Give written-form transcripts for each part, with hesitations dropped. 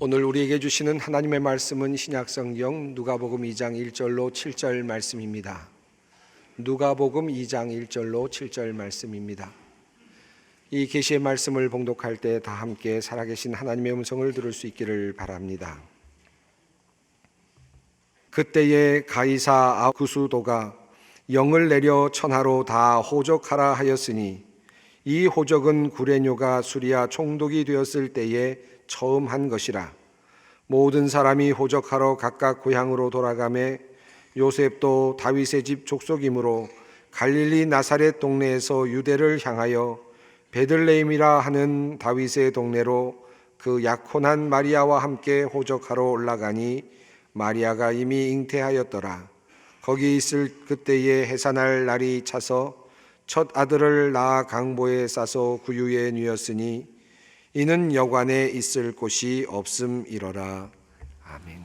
오늘 우리에게 주시는 하나님의 말씀은 신약성경 누가복음 2장 1절로 7절 말씀입니다. 누가복음 2장 1절로 7절 말씀입니다. 이 계시의 말씀을 봉독할 때 다 함께 살아계신 하나님의 음성을 들을 수 있기를 바랍니다. 그때에 가이사 아구수도가 영을 내려 천하로 다 호적하라 하였으니 이 호적은 구레뇨가 수리아 총독이 되었을 때에 처음 한 것이라. 모든 사람이 호적하러 각각 고향으로 돌아가매 요셉도 다윗의 집 족속이므로 갈릴리 나사렛 동네에서 유대를 향하여 베들레헴이라 하는 다윗의 동네로 그 약혼한 마리아와 함께 호적하러 올라가니 마리아가 이미 잉태하였더라. 거기 있을 그때에 해산할 날이 차서 첫 아들을 낳아 강보에 싸서 구유에 누였으니 이는 여관에 있을 곳이 없음이러라. 아멘.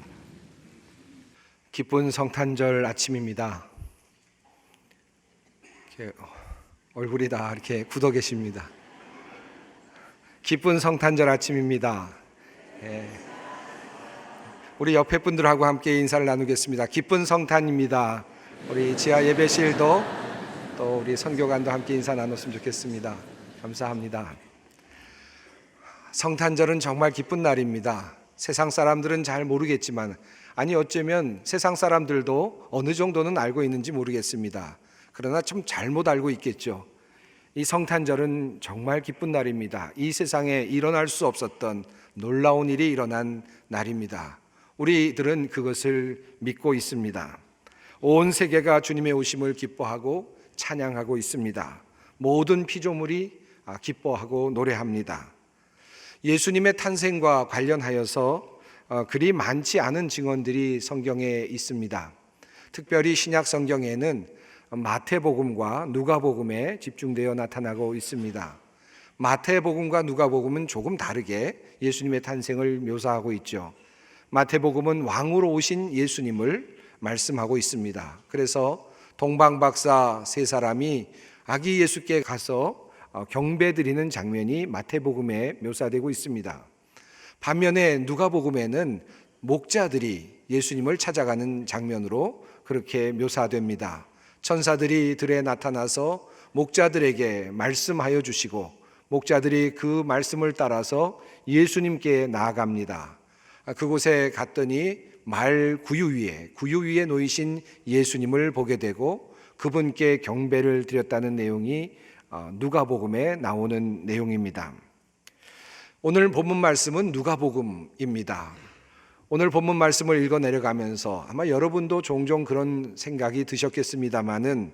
기쁜 성탄절 아침입니다. 이렇게 얼굴이 다 이렇게 굳어 계십니다. 기쁜 성탄절 아침입니다. 우리 옆에 분들하고 함께 인사를 나누겠습니다. 기쁜 성탄입니다. 우리 지하 예배실도 또 우리 선교관도 함께 인사 나눴으면 좋겠습니다. 감사합니다. 성탄절은 정말 기쁜 날입니다. 세상 사람들은 잘 모르겠지만, 아니 어쩌면 세상 사람들도 어느 정도는 알고 있는지 모르겠습니다. 그러나 좀 잘못 알고 있겠죠. 이 성탄절은 정말 기쁜 날입니다. 이 세상에 일어날 수 없었던 놀라운 일이 일어난 날입니다. 우리들은 그것을 믿고 있습니다. 온 세계가 주님의 오심을 기뻐하고 찬양하고 있습니다. 모든 피조물이 기뻐하고 노래합니다. 예수님의 탄생과 관련하여서 그리 많지 않은 증언들이 성경에 있습니다. 특별히 신약 성경에는 마태복음과 누가복음에 집중되어 나타나고 있습니다. 마태복음과 누가복음은 조금 다르게 예수님의 탄생을 묘사하고 있죠. 마태복음은 왕으로 오신 예수님을 말씀하고 있습니다. 그래서 동방박사 세 사람이 아기 예수께 가서 경배드리는 장면이 마태복음에 묘사되고 있습니다. 반면에 누가복음에는 목자들이 예수님을 찾아가는 장면으로 그렇게 묘사됩니다. 천사들이 들에 나타나서 목자들에게 말씀하여 주시고 목자들이 그 말씀을 따라서 예수님께 나아갑니다. 그곳에 갔더니 구유 위에 놓이신 예수님을 보게 되고 그분께 경배를 드렸다는 내용이 누가복음에 나오는 내용입니다. 오늘 본문 말씀은 누가복음입니다. 오늘 본문 말씀을 읽어 내려가면서 아마 여러분도 종종 그런 생각이 드셨겠습니다마는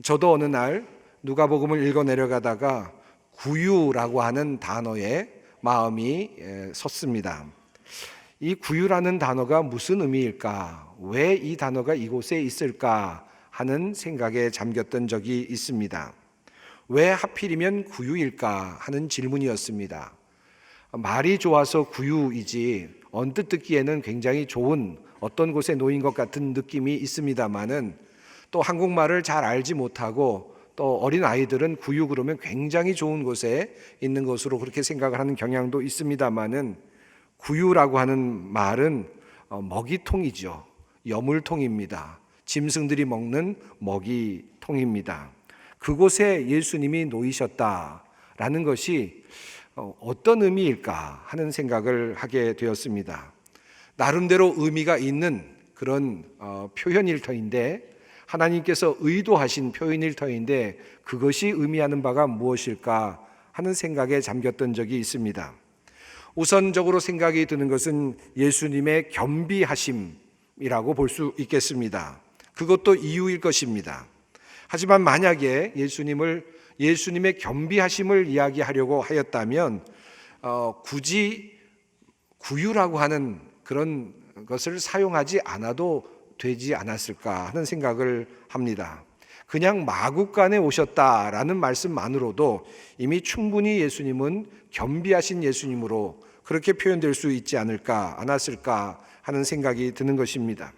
저도 어느 날 누가복음을 읽어 내려가다가 구유라고 하는 단어에 마음이 섰습니다. 이 구유라는 단어가 무슨 의미일까? 왜 이 단어가 이곳에 있을까? 하는 생각에 잠겼던 적이 있습니다. 왜 하필이면 구유일까? 하는 질문이었습니다. 말이 좋아서 구유이지 언뜻 듣기에는 굉장히 좋은 어떤 곳에 놓인 것 같은 느낌이 있습니다마는 또 한국말을 잘 알지 못하고 또 어린 아이들은 구유 그러면 굉장히 좋은 곳에 있는 것으로 그렇게 생각을 하는 경향도 있습니다마는 구유라고 하는 말은 먹이통이죠. 여물통입니다. 짐승들이 먹는 먹이통입니다. 그곳에 예수님이 놓이셨다라는 것이 어떤 의미일까 하는 생각을 하게 되었습니다. 나름대로 의미가 있는 그런 표현일 터인데 하나님께서 의도하신 표현일 터인데 그것이 의미하는 바가 무엇일까 하는 생각에 잠겼던 적이 있습니다. 우선적으로 생각이 드는 것은 예수님의 겸비하심이라고 볼 수 있겠습니다. 그것도 이유일 것입니다. 하지만 만약에 예수님의 겸비하심을 이야기하려고 하였다면 굳이 구유라고 하는 그런 것을 사용하지 않아도 되지 않았을까 하는 생각을 합니다. 그냥 마국간에 오셨다라는 말씀만으로도 이미 충분히 예수님은 겸비하신 예수님으로 그렇게 표현될 수 있지 않았을까 하는 생각이 드는 것입니다.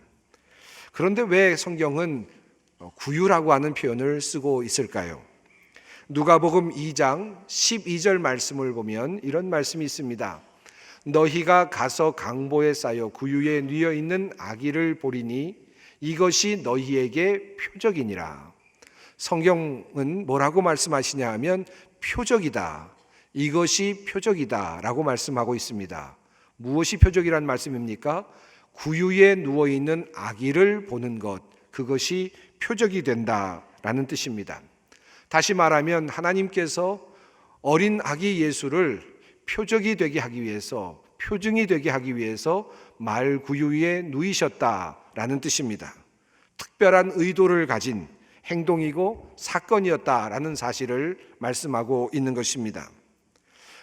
그런데 왜 성경은 구유라고 하는 표현을 쓰고 있을까요? 누가복음 2장 12절 말씀을 보면 이런 말씀이 있습니다. 너희가 가서 강보에 쌓여 구유에 뉘어 있는 아기를 보리니 이것이 너희에게 표적이니라. 성경은 뭐라고 말씀하시냐 하면 표적이다, 이것이 표적이다 라고 말씀하고 있습니다. 무엇이 표적이란 말씀입니까? 구유에 누워있는 아기를 보는 것, 그것이 표적이 된다라는 뜻입니다. 다시 말하면 하나님께서 어린 아기 예수를 표적이 되게 하기 위해서, 표징이 되게 하기 위해서 말 구유 위에 누이셨다라는 뜻입니다. 특별한 의도를 가진 행동이고 사건이었다라는 사실을 말씀하고 있는 것입니다.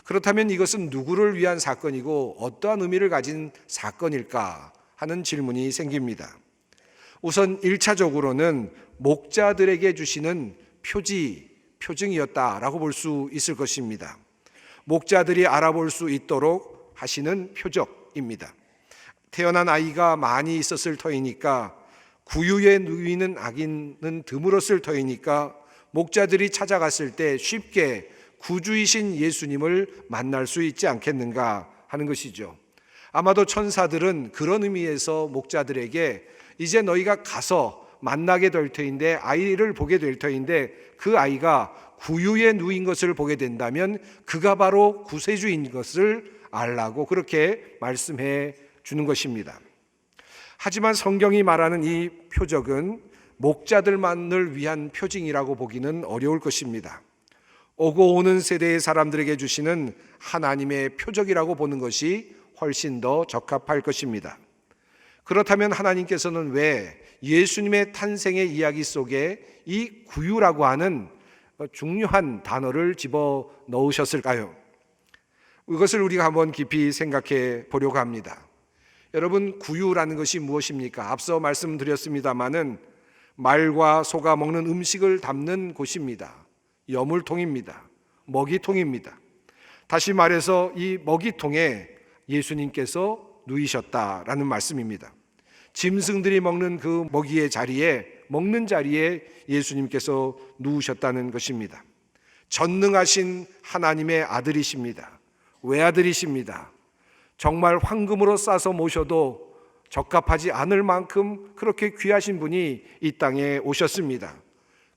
그렇다면 이것은 누구를 위한 사건이고 어떠한 의미를 가진 사건일까 하는 질문이 생깁니다. 우선 1차적으로는 목자들에게 주시는 표징이었다라고 볼 수 있을 것입니다. 목자들이 알아볼 수 있도록 하시는 표적입니다. 태어난 아이가 많이 있었을 터이니까, 구유에 누이는 아기는 드물었을 터이니까 목자들이 찾아갔을 때 쉽게 구주이신 예수님을 만날 수 있지 않겠는가 하는 것이죠. 아마도 천사들은 그런 의미에서 목자들에게 이제 너희가 가서 만나게 될 터인데, 아이를 보게 될 터인데 그 아이가 구유에 누인 것을 보게 된다면 그가 바로 구세주인 것을 알라고 그렇게 말씀해 주는 것입니다. 하지만 성경이 말하는 이 표적은 목자들만을 위한 표징이라고 보기는 어려울 것입니다. 오고 오는 세대의 사람들에게 주시는 하나님의 표적이라고 보는 것이 훨씬 더 적합할 것입니다. 그렇다면 하나님께서는 왜 예수님의 탄생의 이야기 속에 이 구유라고 하는 중요한 단어를 집어 넣으셨을까요? 이것을 우리가 한번 깊이 생각해 보려고 합니다. 여러분, 구유라는 것이 무엇입니까? 앞서 말씀드렸습니다마는 말과 소가 먹는 음식을 담는 곳입니다. 여물통입니다. 먹이통입니다. 다시 말해서 이 먹이통에 예수님께서 누이셨다라는 말씀입니다. 짐승들이 먹는 그 먹는 자리에 예수님께서 누우셨다는 것입니다. 전능하신 하나님의 아들이십니다. 외아들이십니다. 정말 황금으로 싸서 모셔도 적합하지 않을 만큼 그렇게 귀하신 분이 이 땅에 오셨습니다.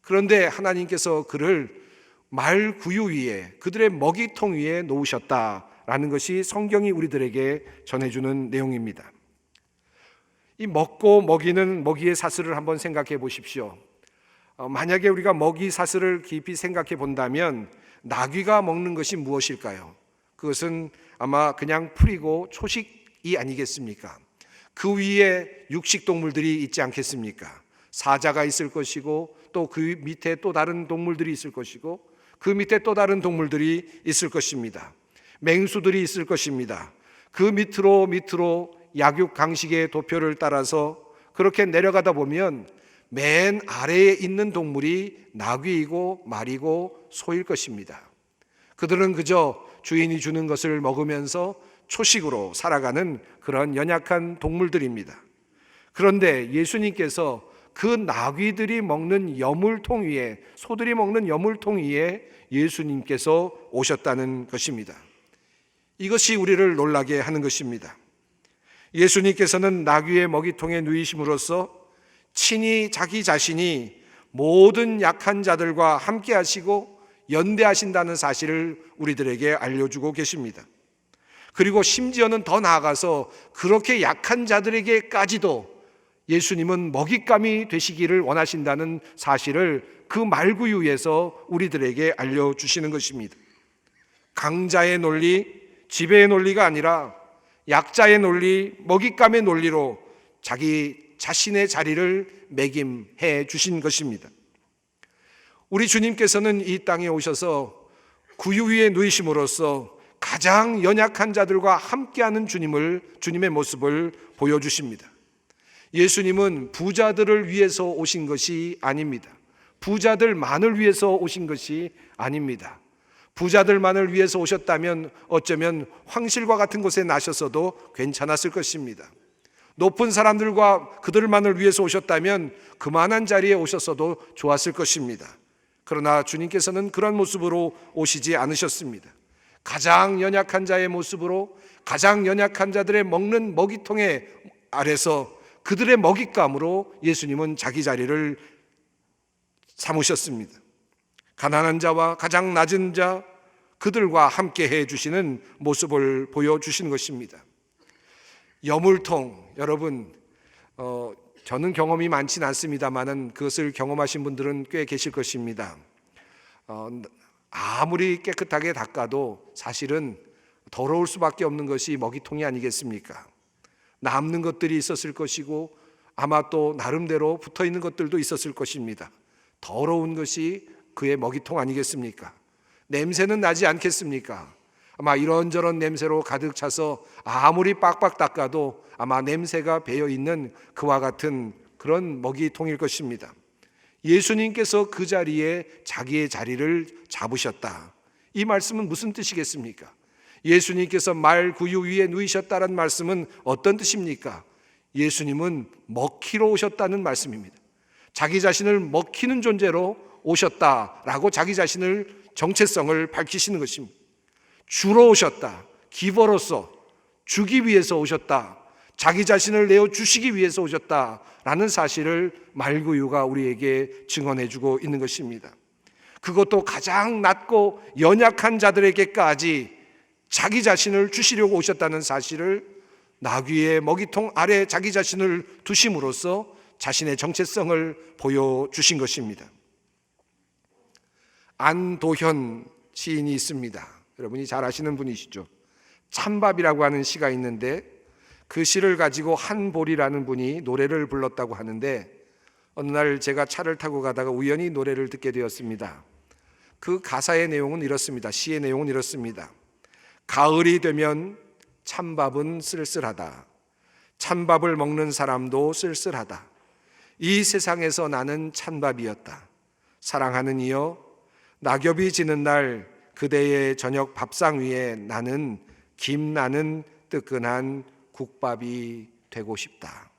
그런데 하나님께서 그를 말 구유 위에, 그들의 먹이통 위에 놓으셨다라는 것이 성경이 우리들에게 전해주는 내용입니다. 이 먹고 먹이는 먹이의 사슬을 한번 생각해 보십시오. 만약에 우리가 먹이 사슬을 깊이 생각해 본다면 나귀가 먹는 것이 무엇일까요? 그것은 아마 그냥 풀이고 초식이 아니겠습니까? 그 위에 육식동물들이 있지 않겠습니까? 사자가 있을 것이고, 또 그 밑에 또 다른 동물들이 있을 것이고, 그 밑에 또 다른 동물들이 있을 것입니다. 맹수들이 있을 것입니다. 그 밑으로 약육 강식의 도표를 따라서 그렇게 내려가다 보면 맨 아래에 있는 동물이 나귀이고 말이고 소일 것입니다. 그들은 그저 주인이 주는 것을 먹으면서 초식으로 살아가는 그런 연약한 동물들입니다. 그런데 예수님께서 그 나귀들이 먹는 여물통 위에, 소들이 먹는 여물통 위에 예수님께서 오셨다는 것입니다. 이것이 우리를 놀라게 하는 것입니다. 예수님께서는 나귀의 먹이통에 누이심으로써 친히 자기 자신이 모든 약한 자들과 함께 하시고 연대하신다는 사실을 우리들에게 알려주고 계십니다. 그리고 심지어는 더 나아가서 그렇게 약한 자들에게까지도 예수님은 먹잇감이 되시기를 원하신다는 사실을 그 말구유에서 우리들에게 알려주시는 것입니다. 강자의 논리, 지배의 논리가 아니라 약자의 논리, 먹잇감의 논리로 자기 자신의 자리를 매김해 주신 것입니다. 우리 주님께서는 이 땅에 오셔서 구유 위에 누이심으로써 가장 연약한 자들과 함께하는 주님의 모습을 보여주십니다. 예수님은 부자들을 위해서 오신 것이 아닙니다. 부자들만을 위해서 오신 것이 아닙니다. 부자들만을 위해서 오셨다면 어쩌면 황실과 같은 곳에 나셨어도 괜찮았을 것입니다. 높은 사람들과 그들만을 위해서 오셨다면 그만한 자리에 오셨어도 좋았을 것입니다. 그러나 주님께서는 그런 모습으로 오시지 않으셨습니다. 가장 연약한 자의 모습으로, 가장 연약한 자들의 먹는 먹이통에 아래서 그들의 먹잇감으로 예수님은 자기 자리를 삼으셨습니다. 가난한 자와 가장 낮은 자, 그들과 함께 해주시는 모습을 보여주시는 것입니다. 여물통, 여러분, 저는 경험이 많진 않습니다만 그것을 경험하신 분들은 꽤 계실 것입니다. 아무리 깨끗하게 닦아도 사실은 더러울 수밖에 없는 것이 먹이통이 아니겠습니까? 남는 것들이 있었을 것이고 아마 또 나름대로 붙어있는 것들도 있었을 것입니다. 더러운 것이 그의 먹이통 아니겠습니까? 냄새는 나지 않겠습니까? 아마 이런저런 냄새로 가득 차서 아무리 빡빡 닦아도 아마 냄새가 배어있는 그와 같은 그런 먹이통일 것입니다. 예수님께서 그 자리에 자기의 자리를 잡으셨다. 이 말씀은 무슨 뜻이겠습니까? 예수님께서 말 구유 위에 누이셨다는 말씀은 어떤 뜻입니까? 예수님은 먹히러 오셨다는 말씀입니다. 자기 자신을 먹히는 존재로 오셨다라고 자기 자신을 정체성을 밝히시는 것입니다. 주로 오셨다. 기버로서 주기 위해서 오셨다. 자기 자신을 내어주시기 위해서 오셨다라는 사실을 말구유가 우리에게 증언해주고 있는 것입니다. 그것도 가장 낮고 연약한 자들에게까지 자기 자신을 주시려고 오셨다는 사실을 나귀의 먹이통 아래 자기 자신을 두심으로써 자신의 정체성을 보여주신 것입니다. 안도현 시인이 있습니다. 여러분이 잘 아시는 분이시죠. 찬밥이라고 하는 시가 있는데 그 시를 가지고 한보리라는 분이 노래를 불렀다고 하는데 어느 날 제가 차를 타고 가다가 우연히 노래를 듣게 되었습니다. 그 가사의 내용은 이렇습니다. 시의 내용은 이렇습니다. 가을이 되면 찬밥은 쓸쓸하다. 찬밥을 먹는 사람도 쓸쓸하다. 이 세상에서 나는 찬밥이었다. 사랑하는 이여, 낙엽이 지는 날 그대의 저녁 밥상 위에 나는 김나는 뜨끈한 국밥이 되고 싶다.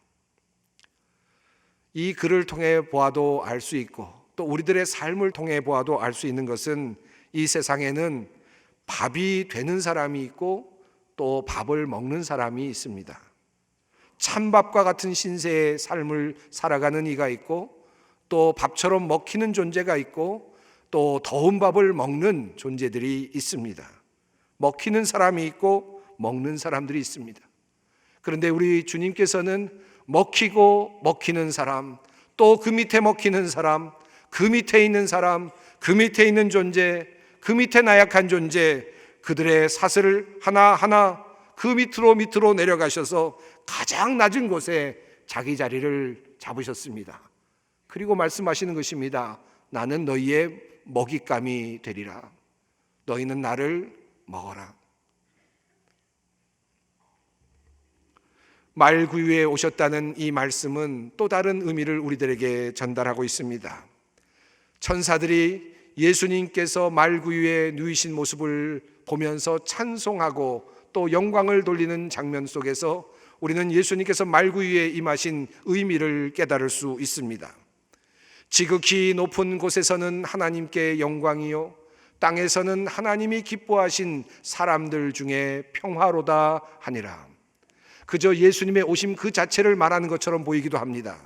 이 글을 통해 보아도 알 수 있고 또 우리들의 삶을 통해 보아도 알 수 있는 것은 이 세상에는 밥이 되는 사람이 있고 또 밥을 먹는 사람이 있습니다. 찬밥과 같은 신세의 삶을 살아가는 이가 있고 또 밥처럼 먹히는 존재가 있고 또 더운 밥을 먹는 존재들이 있습니다. 먹히는 사람이 있고 먹는 사람들이 있습니다. 그런데 우리 주님께서는 먹히고 먹히는 사람, 또 그 밑에 먹히는 사람, 그 밑에 있는 사람, 그 밑에 있는 존재, 그 밑에 나약한 존재, 그들의 사슬을 하나하나 그 밑으로 내려가셔서 가장 낮은 곳에 자기 자리를 잡으셨습니다. 그리고 말씀하시는 것입니다. 나는 너희의 먹잇감이 되리라. 너희는 나를 먹어라. 말구유에 오셨다는 이 말씀은 또 다른 의미를 우리들에게 전달하고 있습니다. 천사들이 예수님께서 말구유에 누이신 모습을 보면서 찬송하고 또 영광을 돌리는 장면 속에서 우리는 예수님께서 말구유에 임하신 의미를 깨달을 수 있습니다. 지극히 높은 곳에서는 하나님께 영광이요 땅에서는 하나님이 기뻐하신 사람들 중에 평화로다 하니라. 그저 예수님의 오심 그 자체를 말하는 것처럼 보이기도 합니다.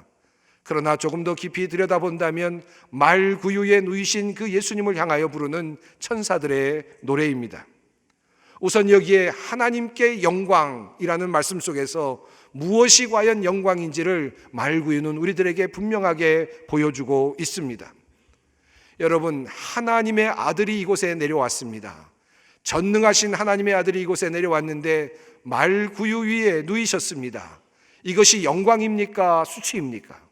그러나 조금 더 깊이 들여다본다면 말구유에 누이신 그 예수님을 향하여 부르는 천사들의 노래입니다. 우선 여기에 하나님께 영광이라는 말씀 속에서 무엇이 과연 영광인지를 말구유는 우리들에게 분명하게 보여주고 있습니다. 여러분, 하나님의 아들이 이곳에 내려왔습니다. 전능하신 하나님의 아들이 이곳에 내려왔는데 말구유 위에 누이셨습니다. 이것이 영광입니까? 수치입니까?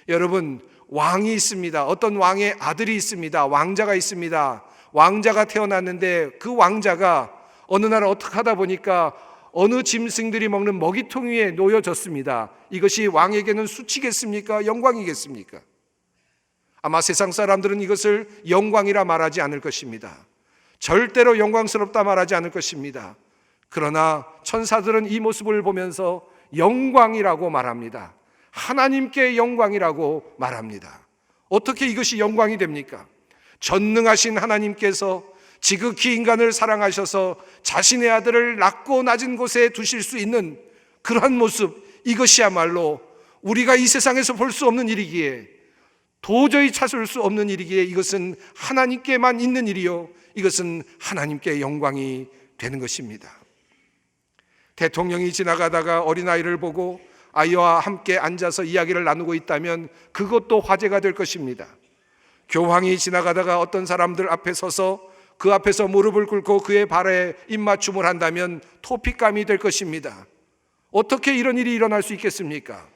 여러분, 왕이 있습니다. 어떤 왕의 아들이 있습니다. 왕자가 있습니다. 왕자가 태어났는데 그 왕자가 어느 날 어떻게 하다 보니까 어느 짐승들이 먹는 먹이통 위에 놓여졌습니다. 이것이 왕에게는 수치겠습니까? 영광이겠습니까? 아마 세상 사람들은 이것을 영광이라 말하지 않을 것입니다. 절대로 영광스럽다 말하지 않을 것입니다. 그러나 천사들은 이 모습을 보면서 영광이라고 말합니다. 하나님께 영광이라고 말합니다. 어떻게 이것이 영광이 됩니까? 전능하신 하나님께서 지극히 인간을 사랑하셔서 자신의 아들을 낮고 낮은 곳에 두실 수 있는 그러한 모습, 이것이야말로 우리가 이 세상에서 볼 수 없는 일이기에, 도저히 찾을 수 없는 일이기에 이것은 하나님께만 있는 일이요, 이것은 하나님께 영광이 되는 것입니다. 대통령이 지나가다가 어린아이를 보고 아이와 함께 앉아서 이야기를 나누고 있다면 그것도 화제가 될 것입니다. 교황이 지나가다가 어떤 사람들 앞에 서서 그 앞에서 무릎을 꿇고 그의 발에 입맞춤을 한다면 토픽감이 될 것입니다. 어떻게 이런 일이 일어날 수 있겠습니까?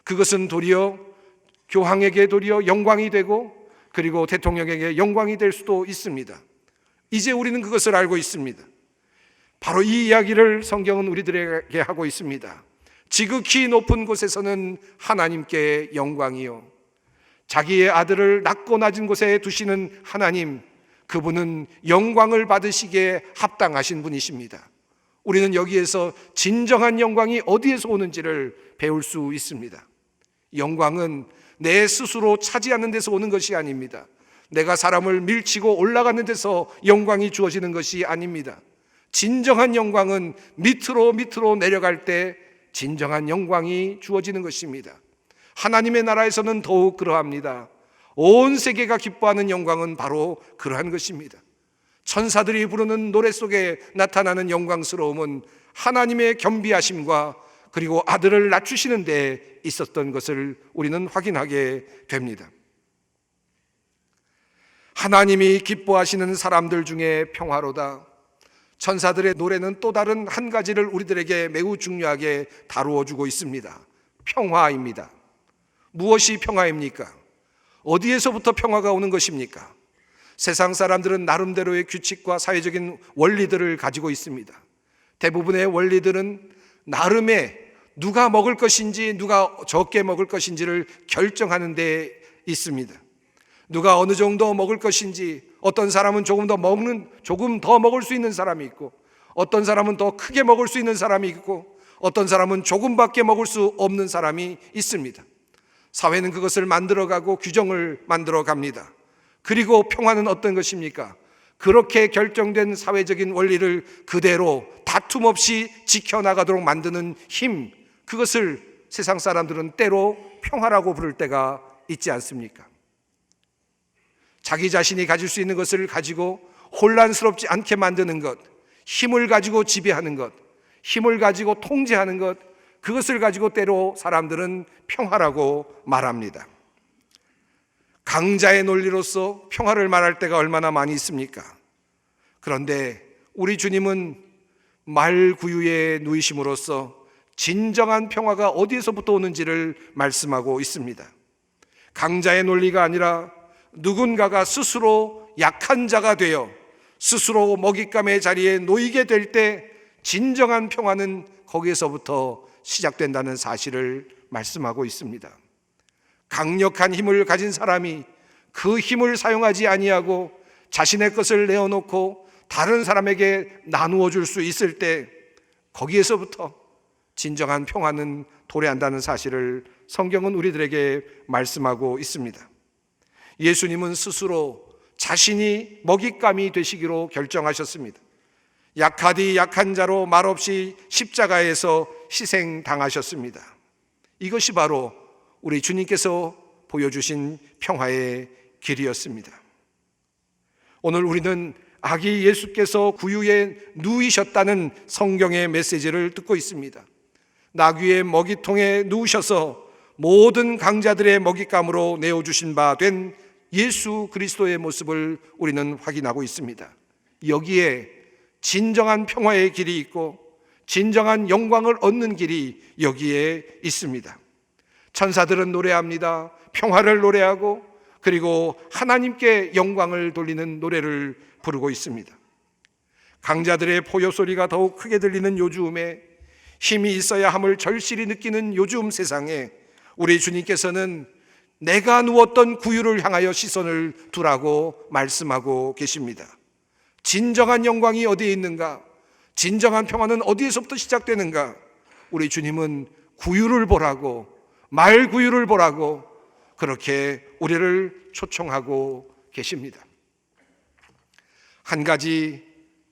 그것은 도리어 교황에게 도리어 영광이 되고, 그리고 대통령에게 영광이 될 수도 있습니다. 이제 우리는 그것을 알고 있습니다. 바로 이 이야기를 성경은 우리들에게 하고 있습니다. 지극히 높은 곳에서는 하나님께 영광이요, 자기의 아들을 낮고 낮은 곳에 두시는 하나님, 그분은 영광을 받으시기에 합당하신 분이십니다. 우리는 여기에서 진정한 영광이 어디에서 오는지를 배울 수 있습니다. 영광은 내 스스로 차지하는 데서 오는 것이 아닙니다. 내가 사람을 밀치고 올라가는 데서 영광이 주어지는 것이 아닙니다. 진정한 영광은 밑으로 내려갈 때 진정한 영광이 주어지는 것입니다. 하나님의 나라에서는 더욱 그러합니다. 온 세계가 기뻐하는 영광은 바로 그러한 것입니다. 천사들이 부르는 노래 속에 나타나는 영광스러움은 하나님의 겸비하심과 그리고 아들을 낮추시는 데 있었던 것을 우리는 확인하게 됩니다. 하나님이 기뻐하시는 사람들 중에 평화로다. 천사들의 노래는 또 다른 한 가지를 우리들에게 매우 중요하게 다루어 주고 있습니다. 평화입니다. 무엇이 평화입니까? 어디에서부터 평화가 오는 것입니까? 세상 사람들은 나름대로의 규칙과 사회적인 원리들을 가지고 있습니다. 대부분의 원리들은 나름의 누가 먹을 것인지, 누가 적게 먹을 것인지를 결정하는 데 있습니다. 누가 어느 정도 먹을 것인지, 어떤 사람은 조금 더 먹을 수 있는 사람이 있고, 어떤 사람은 더 크게 먹을 수 있는 사람이 있고, 어떤 사람은 조금밖에 먹을 수 없는 사람이 있습니다. 사회는 그것을 만들어가고 규정을 만들어 갑니다. 그리고 평화는 어떤 것입니까? 그렇게 결정된 사회적인 원리를 그대로 다툼 없이 지켜나가도록 만드는 힘, 그것을 세상 사람들은 때로 평화라고 부를 때가 있지 않습니까? 자기 자신이 가질 수 있는 것을 가지고 혼란스럽지 않게 만드는 것, 힘을 가지고 지배하는 것, 힘을 가지고 통제하는 것, 그것을 가지고 때로 사람들은 평화라고 말합니다. 강자의 논리로서 평화를 말할 때가 얼마나 많이 있습니까? 그런데 우리 주님은 말구유에 누이심으로써 진정한 평화가 어디에서부터 오는지를 말씀하고 있습니다. 강자의 논리가 아니라 누군가가 스스로 약한 자가 되어 스스로 먹잇감의 자리에 놓이게 될 때 진정한 평화는 거기에서부터 시작된다는 사실을 말씀하고 있습니다. 강력한 힘을 가진 사람이 그 힘을 사용하지 아니하고 자신의 것을 내어놓고 다른 사람에게 나누어 줄 수 있을 때 거기에서부터 진정한 평화는 도래한다는 사실을 성경은 우리들에게 말씀하고 있습니다. 예수님은 스스로 자신이 먹잇감이 되시기로 결정하셨습니다. 약하디 약한 자로 말없이 십자가에서 희생당하셨습니다. 이것이 바로 우리 주님께서 보여주신 평화의 길이었습니다. 오늘 우리는 아기 예수께서 구유에 누이셨다는 성경의 메시지를 듣고 있습니다. 나귀의 먹이통에 누우셔서 모든 강자들의 먹잇감으로 내어주신 바 된 예수 그리스도의 모습을 우리는 확인하고 있습니다. 여기에 진정한 평화의 길이 있고 진정한 영광을 얻는 길이 여기에 있습니다. 천사들은 노래합니다. 평화를 노래하고 그리고 하나님께 영광을 돌리는 노래를 부르고 있습니다. 강자들의 포효 소리가 더욱 크게 들리는 요즘에, 힘이 있어야 함을 절실히 느끼는 요즘 세상에 우리 주님께서는 내가 누웠던 구유를 향하여 시선을 두라고 말씀하고 계십니다. 진정한 영광이 어디에 있는가? 진정한 평화는 어디에서부터 시작되는가? 우리 주님은 구유를 보라고, 말 구유를 보라고 그렇게 우리를 초청하고 계십니다.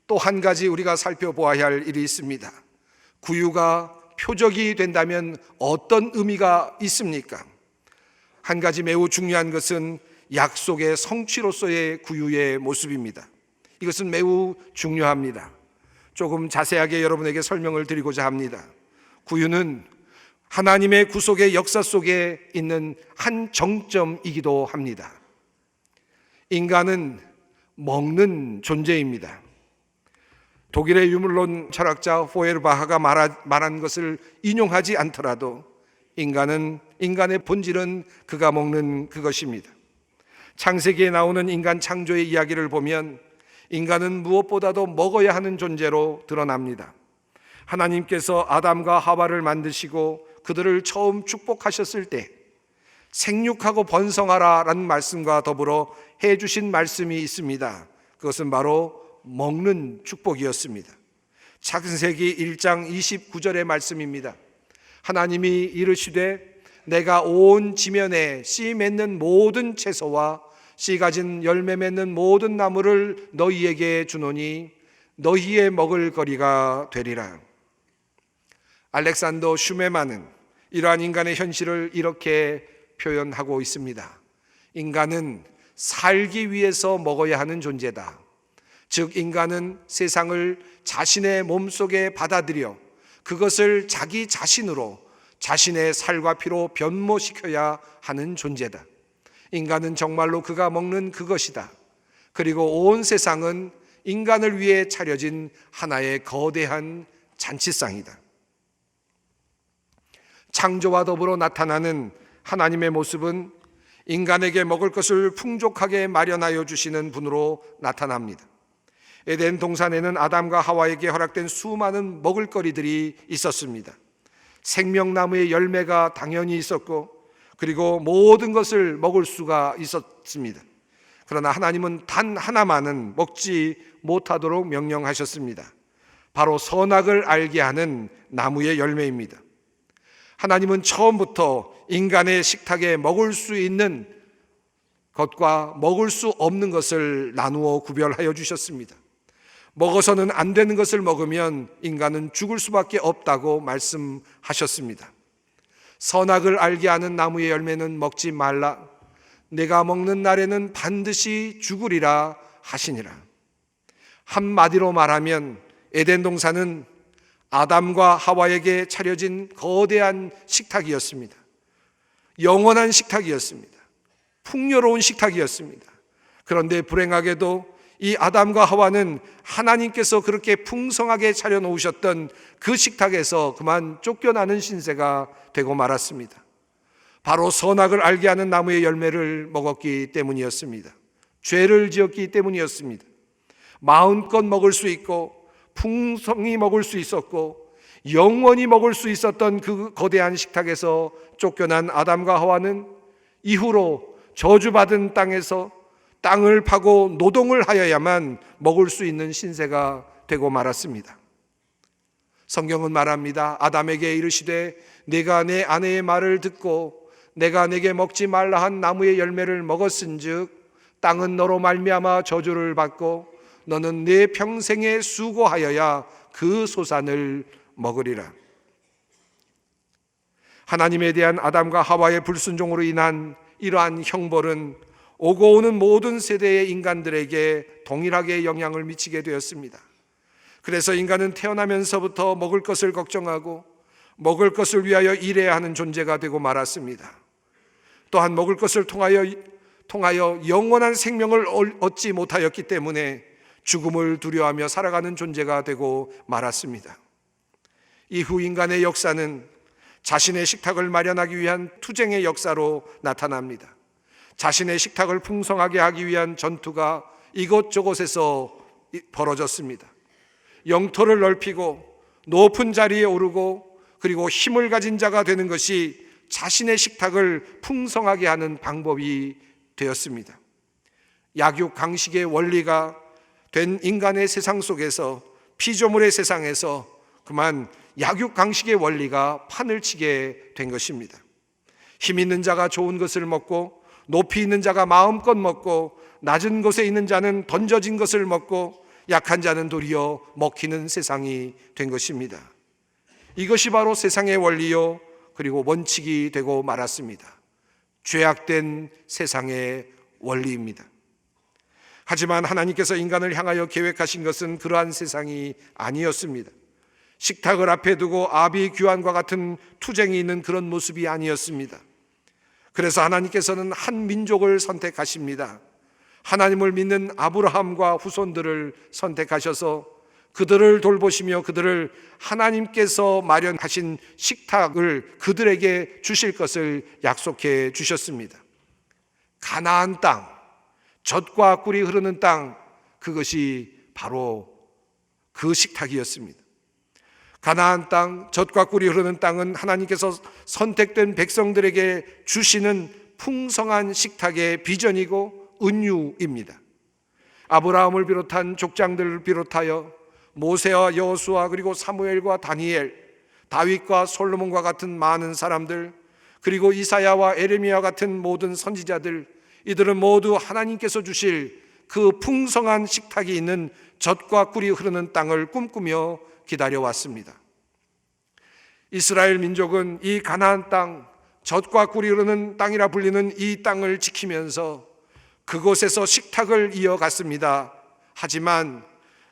또 한 가지 우리가 살펴보아야 할 일이 있습니다. 구유가 표적이 된다면 어떤 의미가 있습니까? 한 가지 매우 중요한 것은 약속의 성취로서의 구유의 모습입니다. 이것은 매우 중요합니다. 조금 자세하게 여러분에게 설명을 드리고자 합니다. 구유는 하나님의 구속의 역사 속에 있는 한 정점이기도 합니다. 인간은 먹는 존재입니다. 독일의 유물론 철학자 포에르바하가 말한 것을 인용하지 않더라도 인간의 본질은 그가 먹는 그것입니다. 창세기에 나오는 인간 창조의 이야기를 보면 인간은 무엇보다도 먹어야 하는 존재로 드러납니다. 하나님께서 아담과 하와를 만드시고 그들을 처음 축복하셨을 때 생육하고 번성하라 라는 말씀과 더불어 해주신 말씀이 있습니다. 그것은 바로 먹는 축복이었습니다. 창세기 1장 29절의 말씀입니다. 하나님이 이르시되 내가 온 지면에 씨 맺는 모든 채소와 씨 가진 열매 맺는 모든 나무를 너희에게 주노니 너희의 먹을 거리가 되리라. 알렉산더 슈메만은 이러한 인간의 현실을 이렇게 표현하고 있습니다. 인간은 살기 위해서 먹어야 하는 존재다. 즉 인간은 세상을 자신의 몸속에 받아들여 그것을 자기 자신으로 자신의 살과 피로 변모시켜야 하는 존재다. 인간은 정말로 그가 먹는 그것이다. 그리고 온 세상은 인간을 위해 차려진 하나의 거대한 잔치상이다. 창조와 더불어 나타나는 하나님의 모습은 인간에게 먹을 것을 풍족하게 마련하여 주시는 분으로 나타납니다. 에덴 동산에는 아담과 하와에게 허락된 수많은 먹을거리들이 있었습니다. 생명나무의 열매가 당연히 있었고 그리고 모든 것을 먹을 수가 있었습니다. 그러나 하나님은 단 하나만은 먹지 못하도록 명령하셨습니다. 바로 선악을 알게 하는 나무의 열매입니다. 하나님은 처음부터 인간의 식탁에 먹을 수 있는 것과 먹을 수 없는 것을 나누어 구별하여 주셨습니다. 먹어서는 안 되는 것을 먹으면 인간은 죽을 수밖에 없다고 말씀하셨습니다. 선악을 알게 하는 나무의 열매는 먹지 말라. 내가 먹는 날에는 반드시 죽으리라 하시니라. 한마디로 말하면 에덴 동산은 아담과 하와에게 차려진 거대한 식탁이었습니다. 영원한 식탁이었습니다. 풍요로운 식탁이었습니다. 그런데 불행하게도 이 아담과 하와는 하나님께서 그렇게 풍성하게 차려놓으셨던 그 식탁에서 그만 쫓겨나는 신세가 되고 말았습니다. 바로 선악을 알게 하는 나무의 열매를 먹었기 때문이었습니다. 죄를 지었기 때문이었습니다. 마음껏 먹을 수 있고 풍성히 먹을 수 있었고 영원히 먹을 수 있었던 그 거대한 식탁에서 쫓겨난 아담과 하와는 이후로 저주받은 땅에서 땅을 파고 노동을 하여야만 먹을 수 있는 신세가 되고 말았습니다. 성경은 말합니다. 아담에게 이르시되 네가 내 아내의 말을 듣고 내가 내게 먹지 말라 한 나무의 열매를 먹었은즉 땅은 너로 말미암아 저주를 받고 너는 내 평생에 수고하여야 그 소산을 먹으리라. 하나님에 대한 아담과 하와의 불순종으로 인한 이러한 형벌은 오고 오는 모든 세대의 인간들에게 동일하게 영향을 미치게 되었습니다. 그래서 인간은 태어나면서부터 먹을 것을 걱정하고 먹을 것을 위하여 일해야 하는 존재가 되고 말았습니다. 또한 먹을 것을 통하여 영원한 생명을 얻지 못하였기 때문에 죽음을 두려워하며 살아가는 존재가 되고 말았습니다. 이후 인간의 역사는 자신의 식탁을 마련하기 위한 투쟁의 역사로 나타납니다. 자신의 식탁을 풍성하게 하기 위한 전투가 이곳저곳에서 벌어졌습니다. 영토를 넓히고 높은 자리에 오르고 그리고 힘을 가진 자가 되는 것이 자신의 식탁을 풍성하게 하는 방법이 되었습니다. 약육강식의 원리가 된 인간의 세상 속에서 피조물의 세상에서 그만 약육강식의 원리가 판을 치게 된 것입니다. 힘 있는 자가 좋은 것을 먹고 높이 있는 자가 마음껏 먹고 낮은 곳에 있는 자는 던져진 것을 먹고 약한 자는 도리어 먹히는 세상이 된 것입니다. 이것이 바로 세상의 원리요 그리고 원칙이 되고 말았습니다. 죄악된 세상의 원리입니다. 하지만 하나님께서 인간을 향하여 계획하신 것은 그러한 세상이 아니었습니다. 식탁을 앞에 두고 아비규환과 같은 투쟁이 있는 그런 모습이 아니었습니다. 그래서 하나님께서는 한 민족을 선택하십니다. 하나님을 믿는 아브라함과 후손들을 선택하셔서 그들을 돌보시며 그들을 하나님께서 마련하신 식탁을 그들에게 주실 것을 약속해 주셨습니다. 가나안 땅, 젖과 꿀이 흐르는 땅, 그것이 바로 그 식탁이었습니다. 가나안 땅, 젖과 꿀이 흐르는 땅은 하나님께서 선택된 백성들에게 주시는 풍성한 식탁의 비전이고 은유입니다. 아브라함을 비롯한 족장들을 비롯하여 모세와 여호수아 그리고 사무엘과 다니엘, 다윗과 솔로몬과 같은 많은 사람들, 그리고 이사야와 에레미야 같은 모든 선지자들, 이들은 모두 하나님께서 주실 그 풍성한 식탁이 있는 젖과 꿀이 흐르는 땅을 꿈꾸며 기다려왔습니다. 이스라엘 민족은 이 가나안 땅, 젖과 꿀이 흐르는 땅이라 불리는 이 땅을 지키면서 그곳에서 식탁을 이어갔습니다. 하지만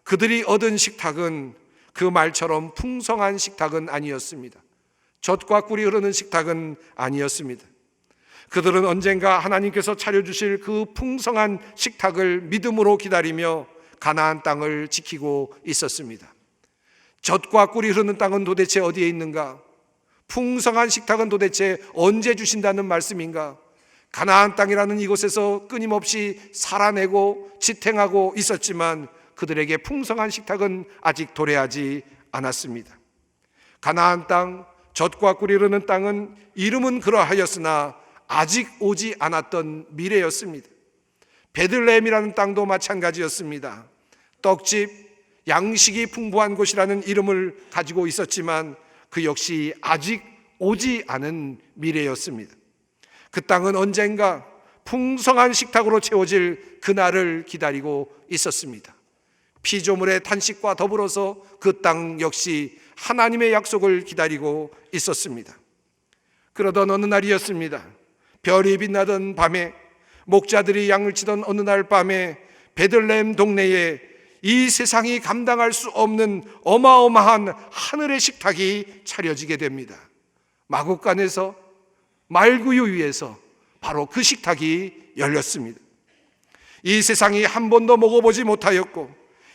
그들이 얻은 식탁은 그 말처럼 풍성한 식탁은 아니었습니다. 젖과 꿀이 흐르는 식탁은 아니었습니다. 그들은 언젠가 하나님께서 차려주실 그 풍성한 식탁을 믿음으로 기다리며 가나안 땅을 지키고 있었습니다. 젖과 꿀이 흐르는 땅은 도대체 어디에 있는가? 풍성한 식탁은 도대체 언제 주신다는 말씀인가? 가나안 땅이라는 이곳에서 끊임없이 살아내고 지탱하고 있었지만 그들에게 풍성한 식탁은 아직 도래하지 않았습니다. 가나안 땅, 젖과 꿀이 흐르는 땅은 이름은 그러하였으나 아직 오지 않았던 미래였습니다. 베들레헴이라는 땅도 마찬가지였습니다. 떡집, 양식이 풍부한 곳이라는 이름을 가지고 있었지만 그 역시 아직 오지 않은 미래였습니다. 그 땅은 언젠가 풍성한 식탁으로 채워질 그날을 기다리고 있었습니다. 피조물의 탄식과 더불어서 그 땅 역시 하나님의 약속을 기다리고 있었습니다. 그러던 어느 날이었습니다. 별이 빛나던 밤에, 목자들이 양을 치던 어느 날 밤에 베들레헴 동네에 이 세상이 감당할 수 없는 어마어마한 하늘의 식탁이 차려지게 됩니다. 마국간에서, 말구유 위에서 바로 그 식탁이 열렸습니다. 이 세상이 한 번도 먹어보지 못하였고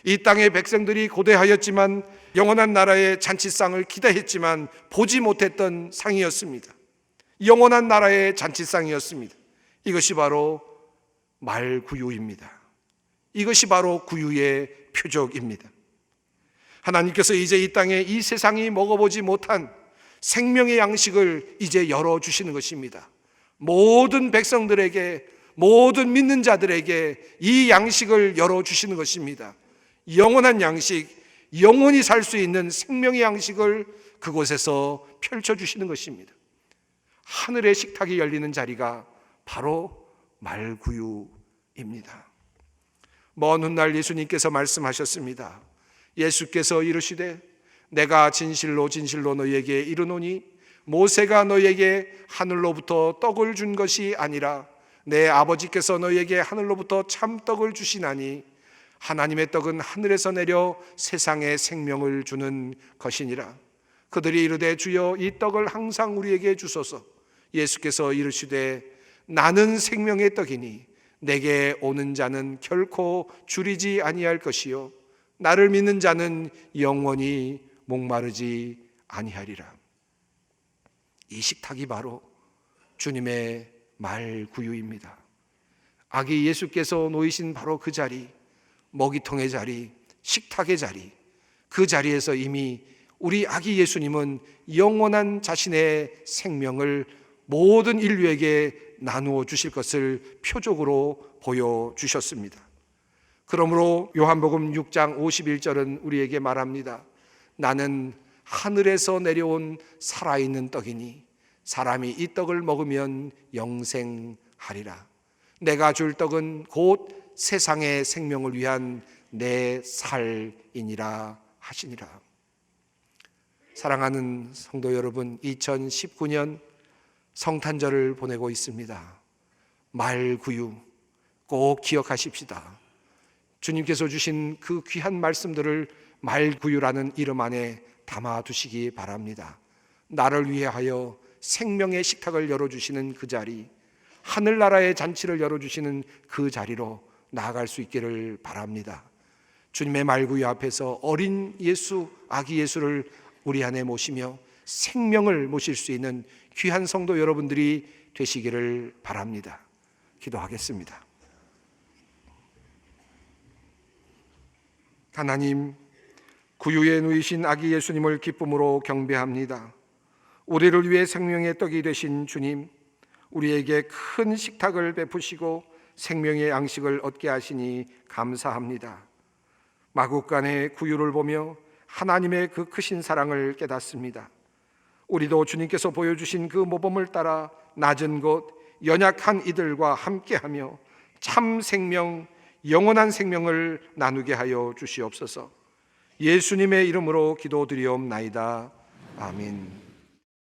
이 땅의 백성들이 고대하였지만 영원한 나라의 잔치상을 기대했지만 보지 못했던 상이었습니다. 영원한 나라의 잔치상이었습니다. 이것이 바로 말구유입니다. 이것이 바로 구유의 표적입니다. 하나님께서 이제 이 땅에 이 세상이 먹어보지 못한 생명의 양식을 이제 열어주시는 것입니다. 모든 백성들에게, 모든 믿는 자들에게 이 양식을 열어주시는 것입니다. 영원한 양식, 영원히 살 수 있는 생명의 양식을 그곳에서 펼쳐주시는 것입니다. 하늘의 식탁이 열리는 자리가 바로 말구유입니다. 먼 훗날 예수님께서 말씀하셨습니다. 예수께서 이르시되 내가 진실로 진실로 너희에게 이르노니 모세가 너희에게 하늘로부터 떡을 준 것이 아니라 내 아버지께서 너희에게 하늘로부터 참떡을 주시나니 하나님의 떡은 하늘에서 내려 세상에 생명을 주는 것이니라. 그들이 이르되 주여 이 떡을 항상 우리에게 주소서. 예수께서 이르시되 나는 생명의 떡이니 내게 오는 자는 결코 줄이지 아니할 것이요 나를 믿는 자는 영원히 목마르지 아니하리라. 이 식탁이 바로 주님의 말구유입니다. 아기 예수께서 놓이신 바로 그 자리, 먹이통의 자리, 식탁의 자리, 그 자리에서 이미 우리 아기 예수님은 영원한 자신의 생명을 모든 인류에게 나누어 주실 것을 표적으로 보여주셨습니다. 그러므로 요한복음 6장 51절은 우리에게 말합니다. 나는 하늘에서 내려온 살아있는 떡이니 사람이 이 떡을 먹으면 영생 하리라. 내가 줄 떡은 곧 세상의 생명을 위한 내 살이니라 하시니라. 사랑하는 성도 여러분, 2019년 성탄절을 보내고 있습니다. 말구유 꼭 기억하십시다. 주님께서 주신 그 귀한 말씀들을 말구유라는 이름 안에 담아두시기 바랍니다. 나를 위하여 생명의 식탁을 열어주시는 그 자리, 하늘나라의 잔치를 열어주시는 그 자리로 나아갈 수 있기를 바랍니다. 주님의 말구유 앞에서 어린 예수, 아기 예수를 우리 안에 모시며 생명을 모실 수 있는 귀한 성도 여러분들이 되시기를 바랍니다. 기도하겠습니다. 하나님, 구유에 누이신 아기 예수님을 기쁨으로 경배합니다. 우리를 위해 생명의 떡이 되신 주님, 우리에게 큰 식탁을 베푸시고 생명의 양식을 얻게 하시니 감사합니다. 마국간의 구유를 보며 하나님의 그 크신 사랑을 깨닫습니다. 우리도 주님께서 보여주신 그 모범을 따라 낮은 곳 연약한 이들과 함께하며 참 생명, 영원한 생명을 나누게 하여 주시옵소서. 예수님의 이름으로 기도드리옵나이다. 아멘.